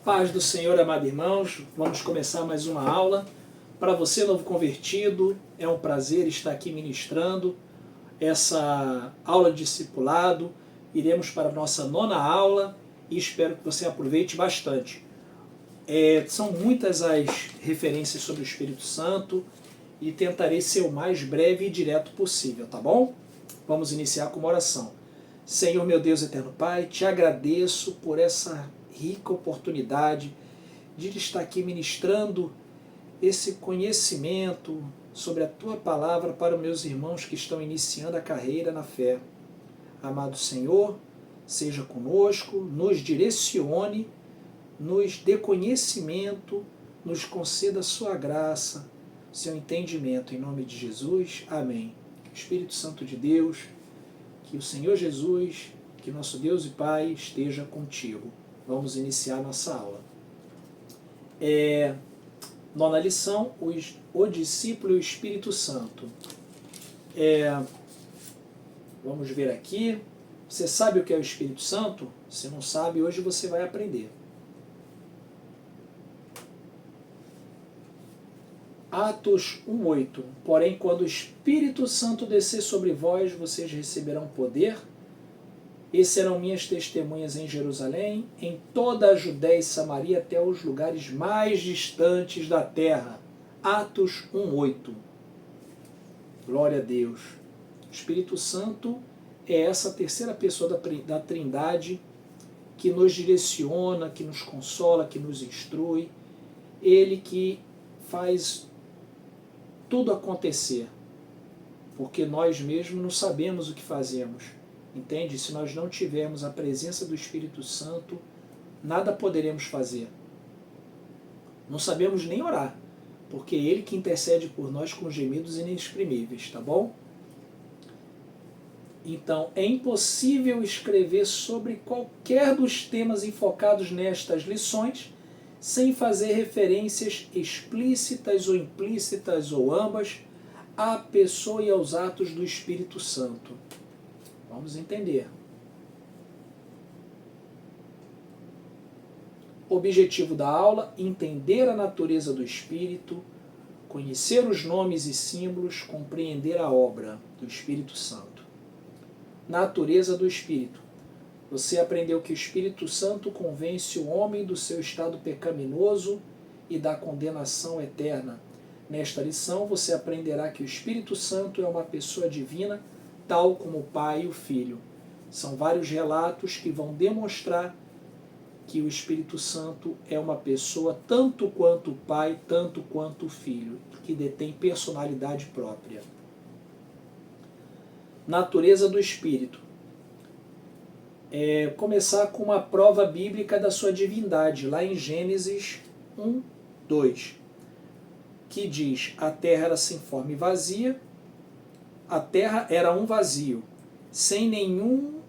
Paz do Senhor, amados irmãos, vamos começar mais uma aula. Para você, novo convertido, é um prazer estar aqui ministrando essa aula de discipulado. Iremos para a nossa 9ª aula e espero que você aproveite bastante. São muitas as referências sobre o Espírito Santo e tentarei ser o mais breve e direto possível, tá bom? Vamos iniciar com uma oração. Senhor, meu Deus eterno Pai, te agradeço por essa rica oportunidade de estar aqui ministrando esse conhecimento sobre a Tua Palavra para os meus irmãos que estão iniciando a carreira na fé. Amado Senhor, seja conosco, nos direcione, nos dê conhecimento, nos conceda a Sua graça, seu entendimento. Em nome de Jesus, amém. Que o Espírito Santo de Deus, que o Senhor Jesus, que nosso Deus e Pai esteja contigo. Vamos iniciar nossa aula. 9ª lição, o discípulo e o Espírito Santo. Vamos ver aqui. Você sabe o que é o Espírito Santo? Se não sabe, hoje você vai aprender. Atos 1:8. Porém, quando o Espírito Santo descer sobre vós, vocês receberão poder, e serão minhas testemunhas em Jerusalém, em toda a Judéia e Samaria, até os lugares mais distantes da terra. Atos 1:8. Glória a Deus. O Espírito Santo é essa terceira pessoa da Trindade que nos direciona, que nos consola, que nos instrui. Ele que faz tudo acontecer, porque nós mesmos não sabemos o que fazemos. Entende? Se nós não tivermos a presença do Espírito Santo, nada poderemos fazer. Não sabemos nem orar, porque é Ele que intercede por nós com gemidos inexprimíveis, tá bom? Então, é impossível escrever sobre qualquer dos temas enfocados nestas lições sem fazer referências explícitas ou implícitas, ou ambas, à pessoa e aos atos do Espírito Santo. Vamos entender. Objetivo da aula: entender a natureza do Espírito, conhecer os nomes e símbolos, compreender a obra do Espírito Santo. Natureza do Espírito. Você aprendeu que o Espírito Santo convence o homem do seu estado pecaminoso e da condenação eterna. Nesta lição você aprenderá que o Espírito Santo é uma pessoa divina, tal como o Pai e o Filho. São vários relatos que vão demonstrar que o Espírito Santo é uma pessoa tanto quanto o Pai, tanto quanto o Filho, que detém personalidade própria. Natureza do Espírito. Começar com uma prova bíblica da sua divindade, lá em Gênesis 1:2, que diz: a terra era sem forma e vazia. A terra era um vazio, sem nenhum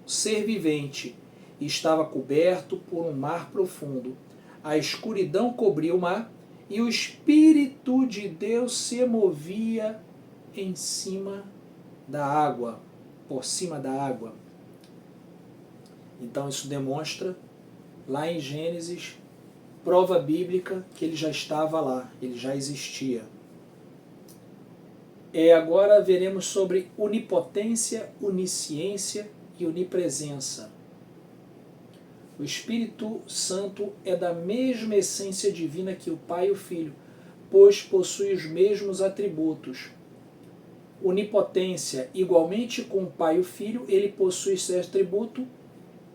ser vivente, e estava coberto por um mar profundo. A escuridão cobria o mar, e o Espírito de Deus se movia em cima da água, por cima da água. Então isso demonstra, lá em Gênesis, prova bíblica que ele já estava lá, ele já existia. Agora veremos sobre onipotência, onisciência e onipresença. O Espírito Santo é da mesma essência divina que o Pai e o Filho, pois possui os mesmos atributos. Onipotência, igualmente com o Pai e o Filho, ele possui esse atributo,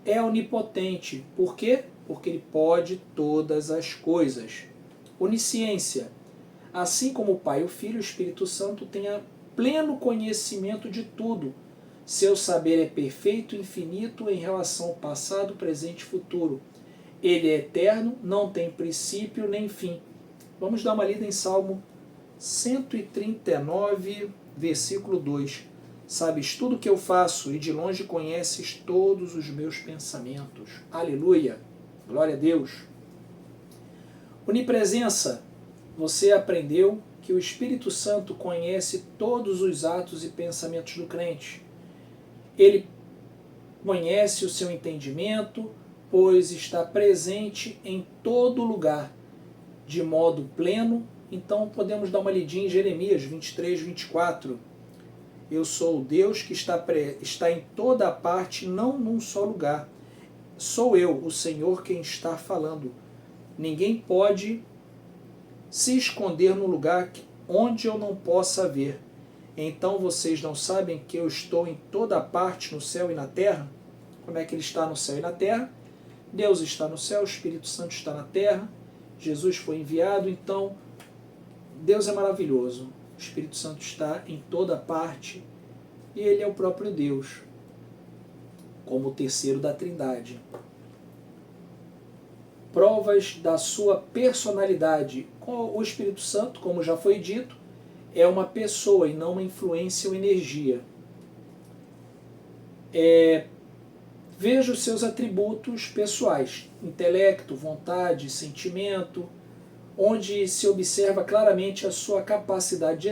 é onipotente. Por quê? Porque ele pode todas as coisas. Onisciência. Assim como o Pai e o Filho, o Espírito Santo tem pleno conhecimento de tudo. Seu saber é perfeito e infinito em relação ao passado, presente e futuro. Ele é eterno, não tem princípio nem fim. Vamos dar uma lida em Salmo 139, versículo 2. Sabes tudo o que eu faço e de longe conheces todos os meus pensamentos. Aleluia! Glória a Deus! Onipresença. Você aprendeu que o Espírito Santo conhece todos os atos e pensamentos do crente. Ele conhece o seu entendimento, pois está presente em todo lugar, de modo pleno. Então podemos dar uma lidinha em Jeremias 23, 24. Eu sou o Deus que está em toda a parte, não num só lugar. Sou eu, o Senhor, quem está falando. Ninguém pode se esconder no lugar onde eu não possa ver. Então vocês não sabem que eu estou em toda a parte, no céu e na terra? Como é que ele está no céu e na terra? Deus está no céu, o Espírito Santo está na terra, Jesus foi enviado, então Deus é maravilhoso. O Espírito Santo está em toda parte e ele é o próprio Deus, como o terceiro da Trindade. Provas da sua personalidade. O Espírito Santo, como já foi dito, é uma pessoa e não uma influência ou energia. Veja os seus atributos pessoais: intelecto, vontade, sentimento, onde se observa claramente a sua capacidade de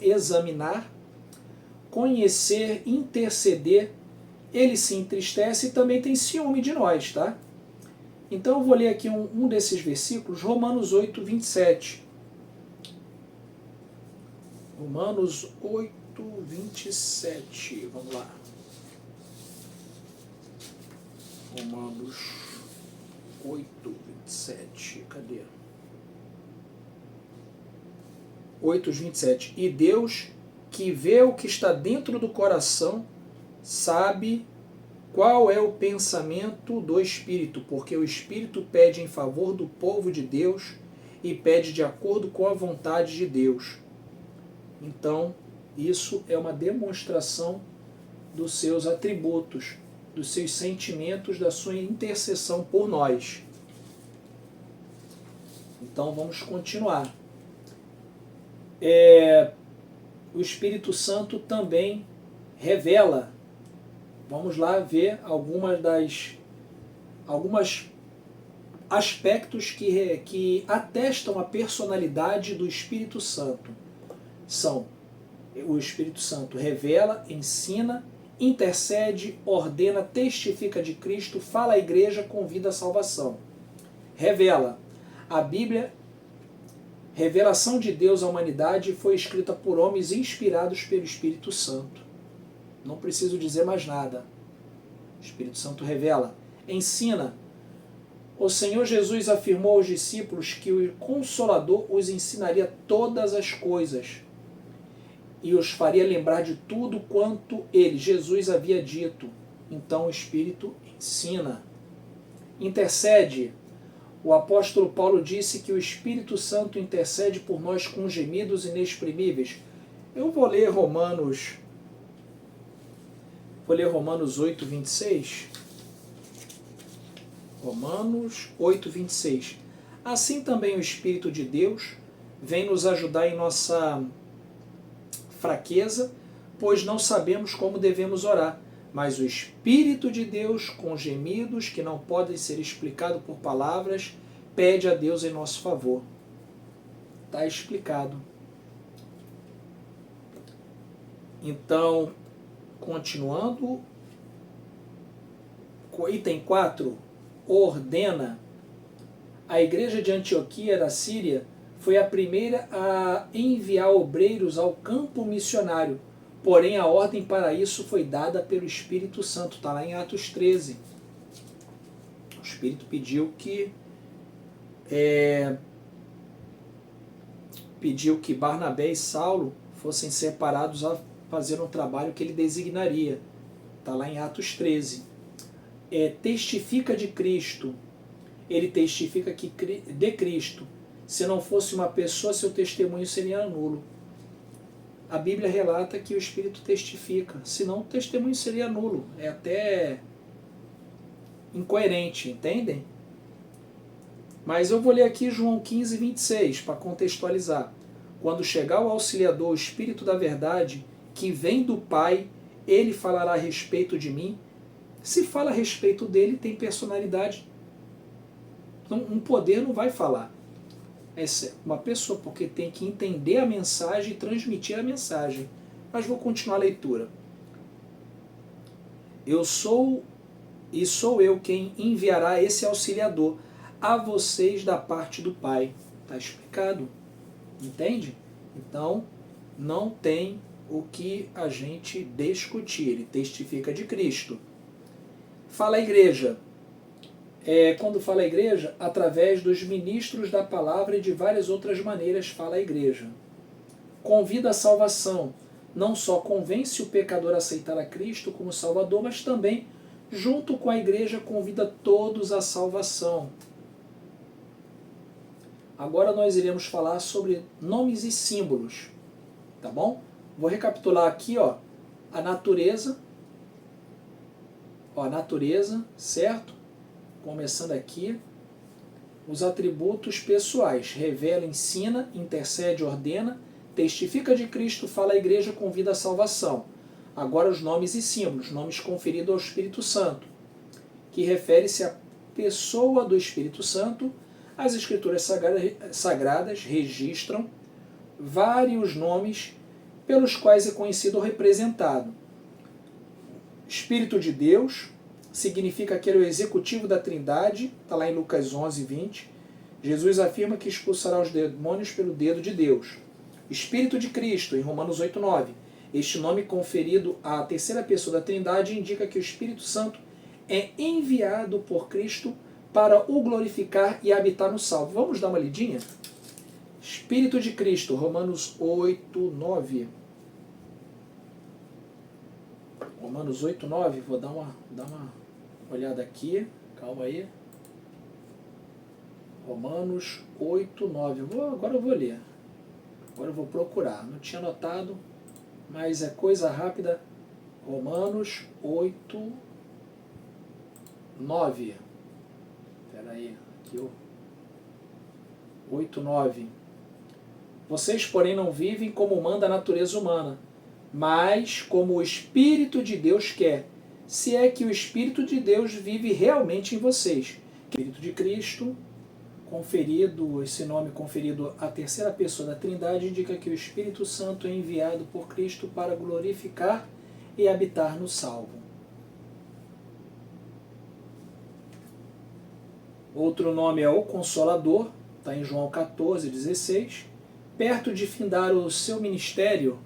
examinar, conhecer, interceder. Ele se entristece e também tem ciúme de nós, tá? Então eu vou ler aqui um desses versículos, Romanos 8, 27. Romanos 8, 27. Vamos lá. Romanos 8, 27. Cadê? 8, 27. E Deus, que vê o que está dentro do coração, sabe qual é o pensamento do Espírito, porque o Espírito pede em favor do povo de Deus e pede de acordo com a vontade de Deus. Então, isso é uma demonstração dos seus atributos, dos seus sentimentos, da sua intercessão por nós. Então, vamos continuar. O Espírito Santo também revela. Vamos lá ver alguns aspectos que atestam a personalidade do Espírito Santo. São: o Espírito Santo revela, ensina, intercede, ordena, testifica de Cristo, fala à igreja, convida à salvação. Revela. A Bíblia, revelação de Deus à humanidade, foi escrita por homens inspirados pelo Espírito Santo. Não preciso dizer mais nada. O Espírito Santo revela. Ensina. O Senhor Jesus afirmou aos discípulos que o Consolador os ensinaria todas as coisas e os faria lembrar de tudo quanto ele, Jesus, havia dito. Então o Espírito ensina. Intercede. O apóstolo Paulo disse que o Espírito Santo intercede por nós com gemidos inexprimíveis. Eu vou ler Romanos 8, 26. Romanos 8, 26. Assim também o Espírito de Deus vem nos ajudar em nossa fraqueza, pois não sabemos como devemos orar, mas o Espírito de Deus, com gemidos que não podem ser explicados por palavras, pede a Deus em nosso favor. Está explicado. Então, continuando, item 4, ordena. A igreja de Antioquia da Síria foi a primeira a enviar obreiros ao campo missionário, porém a ordem para isso foi dada pelo Espírito Santo, está lá em Atos 13. O Espírito pediu que Barnabé e Saulo fossem separados a fazer um trabalho que ele designaria. Está lá em Atos 13. Testifica de Cristo. Ele testifica de Cristo. Se não fosse uma pessoa, seu testemunho seria nulo. A Bíblia relata que o Espírito testifica, senão o testemunho seria nulo. É até incoerente, entendem? Mas eu vou ler aqui João 15, 26, para contextualizar. Quando chegar o Auxiliador, o Espírito da Verdade, que vem do Pai, ele falará a respeito de mim. Se fala a respeito dele, tem personalidade. Um poder não vai falar. É uma pessoa, porque tem que entender a mensagem e transmitir a mensagem. Mas vou continuar a leitura. Eu sou e sou eu quem enviará esse auxiliador a vocês da parte do Pai. Está explicado. Entende? Então, não tem o que a gente discutir. Ele testifica de Cristo. Fala a igreja. Quando fala a igreja, através dos ministros da palavra e de várias outras maneiras fala a igreja. Convida a salvação. Não só convence o pecador a aceitar a Cristo como Salvador, mas também, junto com a igreja, convida todos à salvação. Agora nós iremos falar sobre nomes e símbolos, tá bom? Vou recapitular aqui, ó, a natureza, certo? Começando aqui, os atributos pessoais: revela, ensina, intercede, ordena, testifica de Cristo, fala a igreja, convida a salvação. Agora os nomes e símbolos, nomes conferidos ao Espírito Santo, que refere-se à pessoa do Espírito Santo. As Escrituras Sagradas registram vários nomes pelos quais é conhecido ou representado. Espírito de Deus significa que ele é o executivo da Trindade, está lá em Lucas 11, 20. Jesus afirma que expulsará os demônios pelo dedo de Deus. Espírito de Cristo, em Romanos 8, 9. Este nome conferido à terceira pessoa da Trindade indica que o Espírito Santo é enviado por Cristo para o glorificar e habitar no salvo. Vamos dar uma lidinha? Espírito de Cristo, Romanos 8, 9. Romanos 8, 9. Vou dar uma olhada aqui. Calma aí. Romanos 8, 9. Agora eu vou ler. Agora eu vou procurar. Não tinha anotado, mas é coisa rápida. Romanos 8, 9. Espera aí. Aqui o 8, 9. Vocês, porém, não vivem como manda a natureza humana, mas como o Espírito de Deus quer, se é que o Espírito de Deus vive realmente em vocês. Espírito de Cristo, esse nome conferido à terceira pessoa da Trindade, indica que o Espírito Santo é enviado por Cristo para glorificar e habitar no salvo. Outro nome é o Consolador, está em João 14, 16. Perto de findar o seu ministério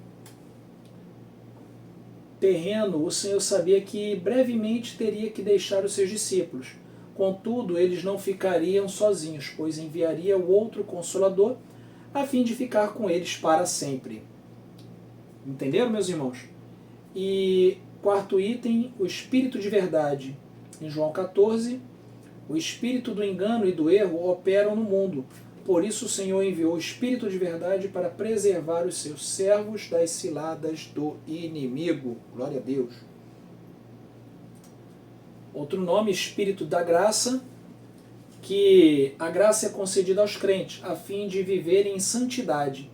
terreno, o Senhor sabia que brevemente teria que deixar os seus discípulos. Contudo, eles não ficariam sozinhos, pois enviaria o outro Consolador a fim de ficar com eles para sempre. Entenderam, meus irmãos? E quarto item, o Espírito de Verdade. Em João 14, o espírito do engano e do erro operam no mundo. Por isso o Senhor enviou o Espírito de Verdade para preservar os seus servos das ciladas do inimigo. Glória a Deus. Outro nome, Espírito da Graça, que a graça é concedida aos crentes, a fim de viverem em santidade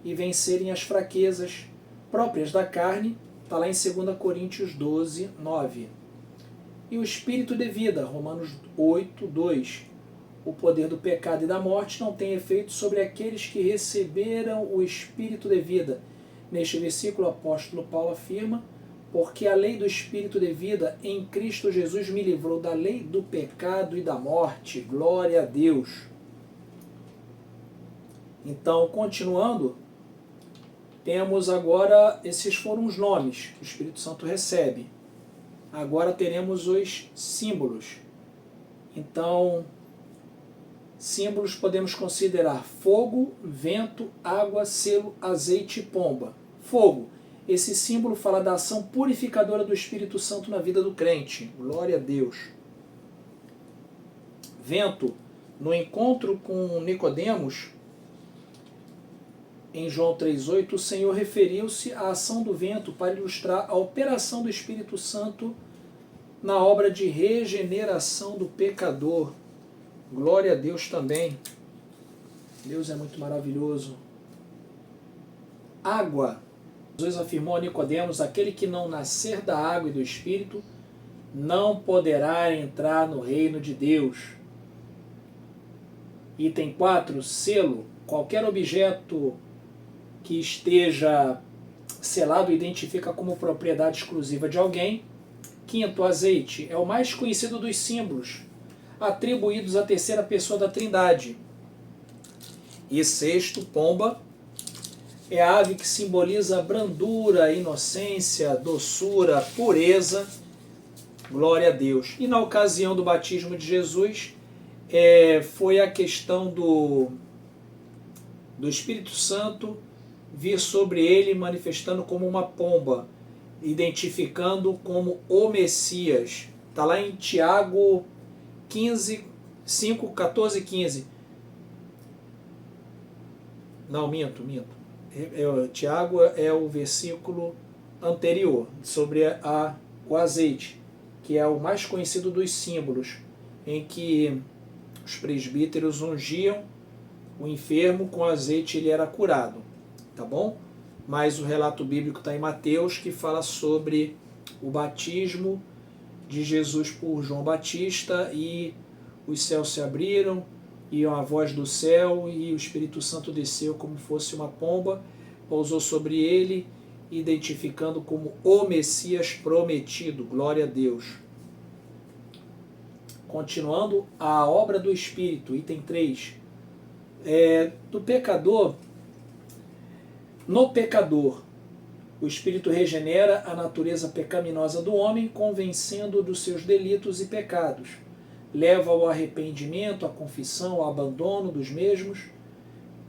e vencerem as fraquezas próprias da carne, está lá em 2 Coríntios 12, 9. E o Espírito de vida, Romanos 8, 2. O poder do pecado e da morte não tem efeito sobre aqueles que receberam o Espírito de vida. Neste versículo, o apóstolo Paulo afirma: porque a lei do Espírito de vida em Cristo Jesus me livrou da lei do pecado e da morte. Glória a Deus. Então, continuando, temos agora, esses foram os nomes que o Espírito Santo recebe. Agora teremos os símbolos. Então, símbolos podemos considerar fogo, vento, água, selo, azeite e pomba. Fogo. Esse símbolo fala da ação purificadora do Espírito Santo na vida do crente. Glória a Deus. Vento. No encontro com Nicodemos, em João 3,8, o Senhor referiu-se à ação do vento para ilustrar a operação do Espírito Santo na obra de regeneração do pecador. Glória a Deus também. Deus é muito maravilhoso. Água. Jesus afirmou a Nicodemos: aquele que não nascer da água e do Espírito não poderá entrar no reino de Deus. Item 4, selo. Qualquer objeto que esteja selado identifica como propriedade exclusiva de alguém. Quinto, azeite é o mais conhecido dos símbolos atribuídos à terceira pessoa da Trindade. E sexto, pomba é a ave que simboliza brandura, inocência, doçura, pureza. Glória a Deus. E na ocasião do batismo de Jesus, foi a questão do Espírito Santo vir sobre ele manifestando como uma pomba, identificando como o Messias. Está lá em Tiago 5, 14 e 15. Não, minto. Tiago é o versículo anterior, sobre o azeite, que é o mais conhecido dos símbolos, em que os presbíteros ungiam o enfermo com azeite, ele era curado, tá bom? Mas o relato bíblico está em Mateus, que fala sobre o batismo de Jesus por João Batista, e os céus se abriram, e a voz do céu, e o Espírito Santo desceu como fosse uma pomba, pousou sobre ele, identificando como o Messias prometido. Glória a Deus. Continuando, a obra do Espírito, item 3. Do pecador, no pecador, o Espírito regenera a natureza pecaminosa do homem, convencendo-o dos seus delitos e pecados. Leva ao arrependimento, à confissão, ao abandono dos mesmos,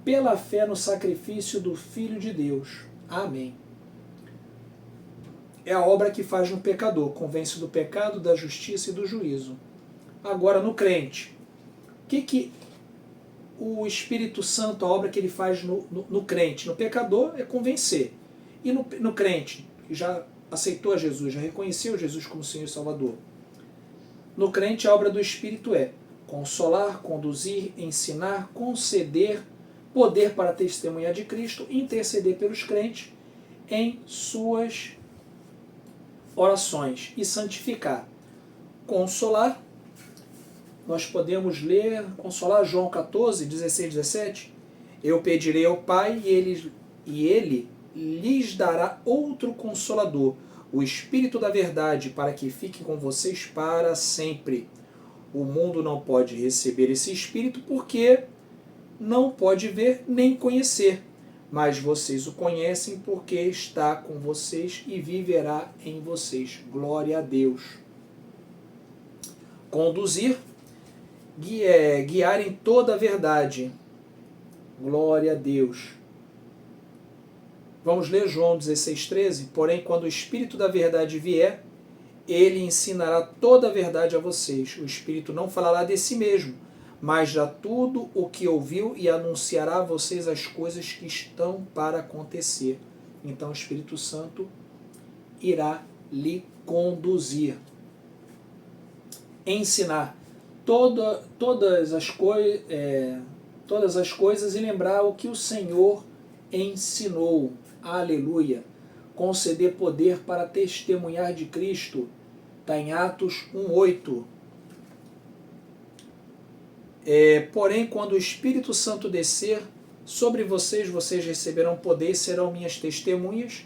pela fé no sacrifício do Filho de Deus. Amém. É a obra que faz no pecador, convence do pecado, da justiça e do juízo. Agora, no crente, o que o Espírito Santo, a obra que ele faz no crente? No pecador é convencer. E no crente, que já aceitou a Jesus, já reconheceu Jesus como Senhor e Salvador? No crente, a obra do Espírito é consolar, conduzir, ensinar, conceder poder para testemunhar de Cristo, interceder pelos crentes em suas orações e santificar. Consolar, nós podemos ler, consolar João 14, 16, 17. Eu pedirei ao Pai e ele lhes dará outro consolador, o Espírito da verdade, para que fique com vocês para sempre. O mundo não pode receber esse Espírito porque não pode ver nem conhecer, mas vocês o conhecem porque está com vocês e viverá em vocês. Glória a Deus. Conduzir, guiar em toda a verdade. Glória a Deus. Vamos ler João 16,13. Porém, quando o Espírito da verdade vier, ele ensinará toda a verdade a vocês. O Espírito não falará de si mesmo, mas já tudo o que ouviu e anunciará a vocês as coisas que estão para acontecer. Então o Espírito Santo irá lhe conduzir. Ensinar todas as coisas e lembrar o que o Senhor ensinou. Aleluia. Conceder poder para testemunhar de Cristo. Está em Atos 1,8. Porém, quando o Espírito Santo descer sobre vocês, vocês receberão poder e serão minhas testemunhas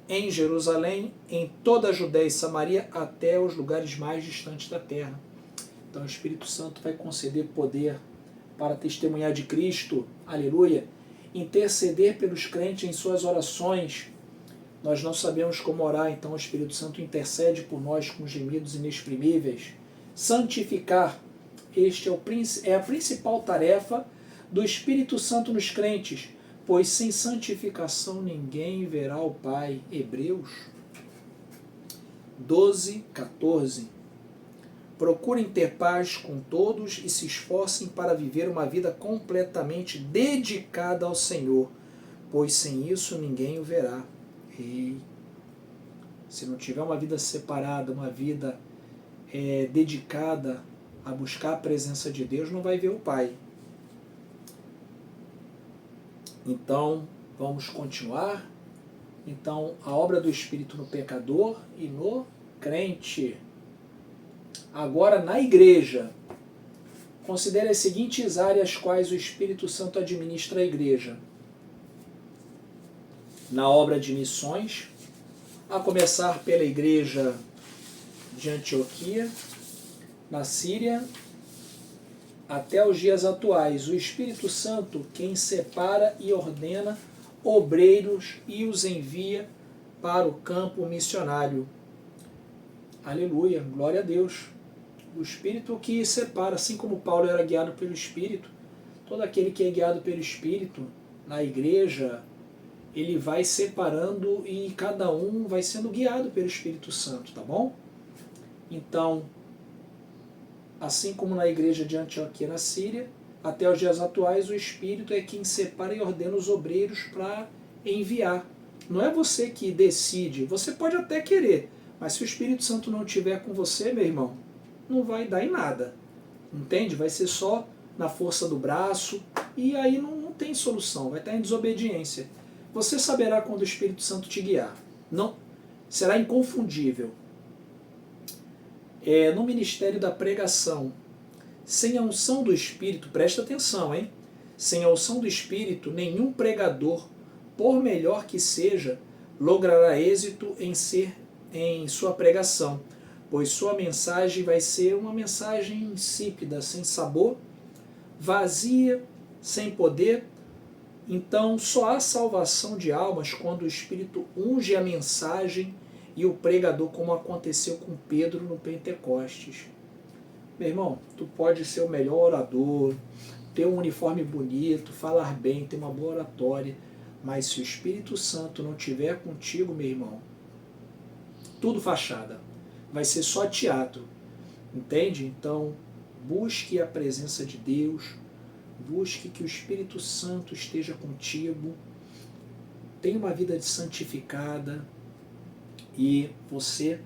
em Jerusalém, em toda a Judéia e Samaria, até os lugares mais distantes da terra. Então o Espírito Santo vai conceder poder para testemunhar de Cristo. Aleluia. Interceder pelos crentes em suas orações. Nós não sabemos como orar, então o Espírito Santo intercede por nós com gemidos inexprimíveis. Santificar. É a principal tarefa do Espírito Santo nos crentes, pois sem santificação ninguém verá o Pai. Hebreus 12, 14. Procurem ter paz com todos e se esforcem para viver uma vida completamente dedicada ao Senhor, pois sem isso ninguém o verá. E se não tiver uma vida separada, uma vida dedicada a buscar a presença de Deus, não vai ver o Pai. Então, vamos continuar. Então, a obra do Espírito no pecador e no crente. Agora, na igreja, considere as seguintes áreas quais o Espírito Santo administra a igreja. Na obra de missões, a começar pela igreja de Antioquia, na Síria, até os dias atuais. O Espírito Santo quem separa e ordena obreiros e os envia para o campo missionário. Aleluia, glória a Deus. O Espírito que separa, assim como Paulo era guiado pelo Espírito, todo aquele que é guiado pelo Espírito na igreja, ele vai separando e cada um vai sendo guiado pelo Espírito Santo, tá bom? Então, assim como na igreja de Antioquia na Síria, até os dias atuais o Espírito é quem separa e ordena os obreiros para enviar. Não é você que decide, você pode até querer, mas se o Espírito Santo não estiver com você, meu irmão, não vai dar em nada, entende? Vai ser só na força do braço e aí não tem solução, vai estar em desobediência. Você saberá quando o Espírito Santo te guiar, não será inconfundível. No ministério da pregação, sem a unção do Espírito, presta atenção, hein? Sem a unção do Espírito, nenhum pregador, por melhor que seja, logrará êxito em sua pregação, pois sua mensagem vai ser uma mensagem insípida, sem sabor, vazia, sem poder. Então, só há salvação de almas quando o Espírito unge a mensagem e o pregador, como aconteceu com Pedro no Pentecostes. Meu irmão, tu pode ser o melhor orador, ter um uniforme bonito, falar bem, ter uma boa oratória, mas se o Espírito Santo não estiver contigo, meu irmão, tudo fachada, vai ser só teatro, entende? Então, busque a presença de Deus, busque que o Espírito Santo esteja contigo, tenha uma vida santificada e você,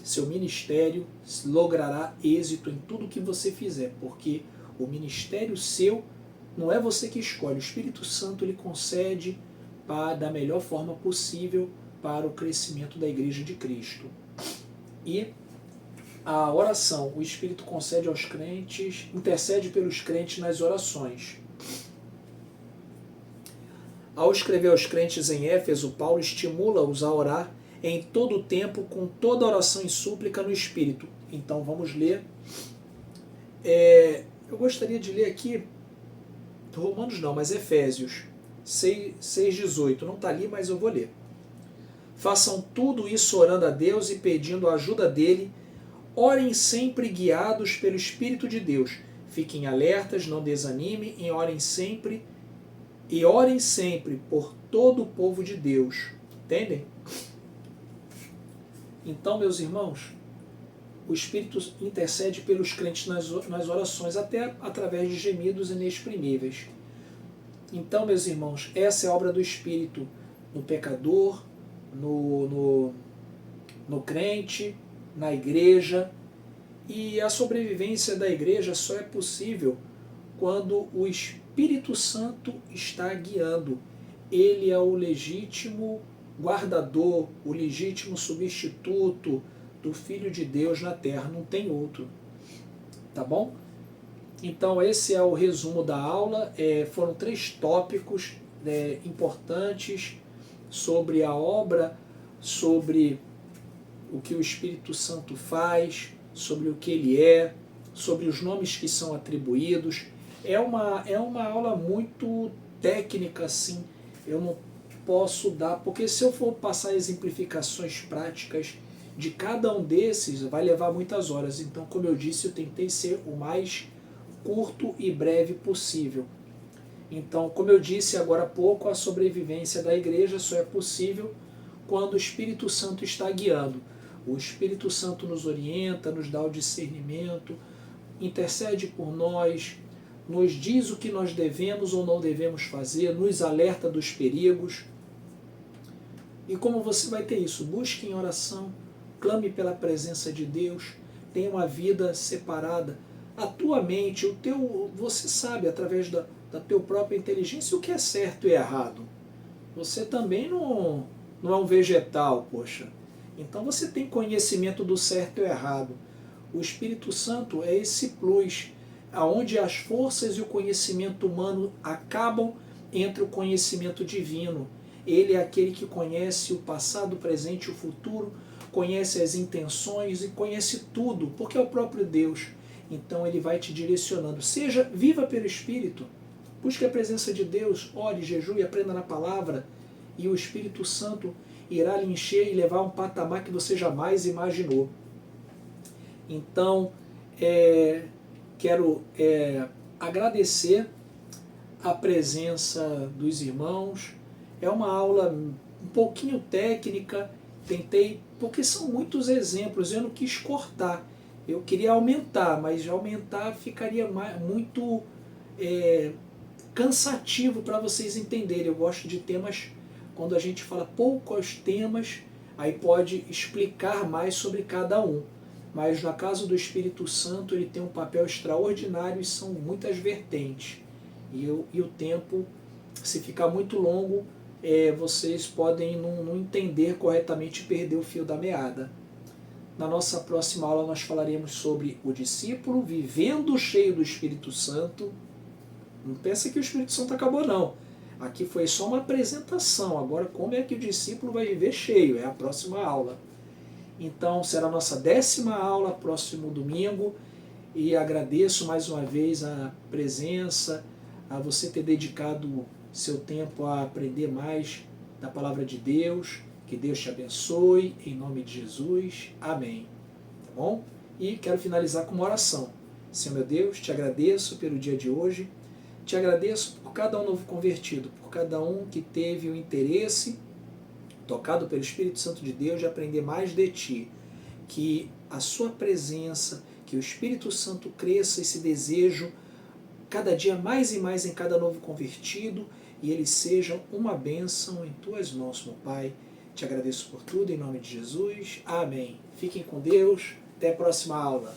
seu ministério, logrará êxito em tudo que você fizer, porque o ministério seu não é você que escolhe, o Espírito Santo ele concede da melhor forma possível para o crescimento da Igreja de Cristo. E a oração, o Espírito concede aos crentes, intercede pelos crentes nas orações. Ao escrever aos crentes em Éfeso, Paulo estimula-os a orar em todo o tempo, com toda oração e súplica no Espírito. Então vamos ler. Eu gostaria de ler aqui, Romanos não, mas Efésios 6,18. Não está ali, mas eu vou ler. Façam tudo isso orando a Deus e pedindo a ajuda dele. Orem sempre guiados pelo Espírito de Deus. Fiquem alertas, não desanimem e orem sempre por todo o povo de Deus. Entendem? Então, meus irmãos, o Espírito intercede pelos crentes nas orações, até através de gemidos inexprimíveis. Então, meus irmãos, essa é a obra do Espírito no pecador, no crente, na igreja. E a sobrevivência da igreja só é possível quando o Espírito Santo está guiando. Ele é o legítimo guardador, o legítimo substituto do Filho de Deus na terra, não tem outro. Tá bom? Então esse é o resumo da aula. Foram 3 tópicos importantes sobre a obra, sobre o que o Espírito Santo faz, sobre o que ele é, sobre os nomes que são atribuídos. É uma aula muito técnica, assim, eu não posso dar, porque se eu for passar exemplificações práticas de cada um desses, vai levar muitas horas. Então, como eu disse, eu tentei ser o mais curto e breve possível. Então, como eu disse agora há pouco, a sobrevivência da igreja só é possível quando o Espírito Santo está guiando. O Espírito Santo nos orienta, nos dá o discernimento, intercede por nós, nos diz o que nós devemos ou não devemos fazer, nos alerta dos perigos. E como você vai ter isso? Busque em oração, clame pela presença de Deus, tenha uma vida separada. A tua mente, você sabe através da tua própria inteligência o que é certo e errado. Você também não é um vegetal, poxa. Então você tem conhecimento do certo e errado. O Espírito Santo é esse plus, aonde as forças e o conhecimento humano acabam entre o conhecimento divino. Ele é aquele que conhece o passado, o presente e o futuro, conhece as intenções e conhece tudo, porque é o próprio Deus. Então ele vai te direcionando. Seja viva pelo Espírito, busque a presença de Deus, ore, jejue, aprenda na palavra, e o Espírito Santo irá lhe encher e levar a um patamar que você jamais imaginou. Então, quero agradecer a presença dos irmãos. É uma aula um pouquinho técnica, tentei, porque são muitos exemplos, eu não quis cortar, eu queria aumentar, mas aumentar ficaria muito cansativo para vocês entenderem. Eu gosto de temas, quando a gente fala poucos temas, aí pode explicar mais sobre cada um. Mas no caso do Espírito Santo, ele tem um papel extraordinário e são muitas vertentes. E o tempo, se ficar muito longo, vocês podem não entender corretamente e perder o fio da meada. Na nossa próxima aula nós falaremos sobre o discípulo vivendo cheio do Espírito Santo. Não pensa que o Espírito Santo acabou, não. Aqui foi só uma apresentação. Agora, como é que o discípulo vai viver cheio? É a próxima aula. Então, será a nossa 10ª aula, próximo domingo. E agradeço mais uma vez a presença, a você ter dedicado seu tempo a aprender mais da Palavra de Deus. Que Deus te abençoe, em nome de Jesus. Amém. Tá bom? E quero finalizar com uma oração. Senhor meu Deus, te agradeço pelo dia de hoje. Te agradeço por cada um novo convertido, por cada um que teve o interesse, tocado pelo Espírito Santo de Deus, de aprender mais de Ti. Que a Sua presença, que o Espírito Santo cresça esse desejo cada dia mais e mais em cada novo convertido, e eles sejam uma bênção em Tuas mãos, meu Pai. Te agradeço por tudo, em nome de Jesus. Amém. Fiquem com Deus. Até a próxima aula.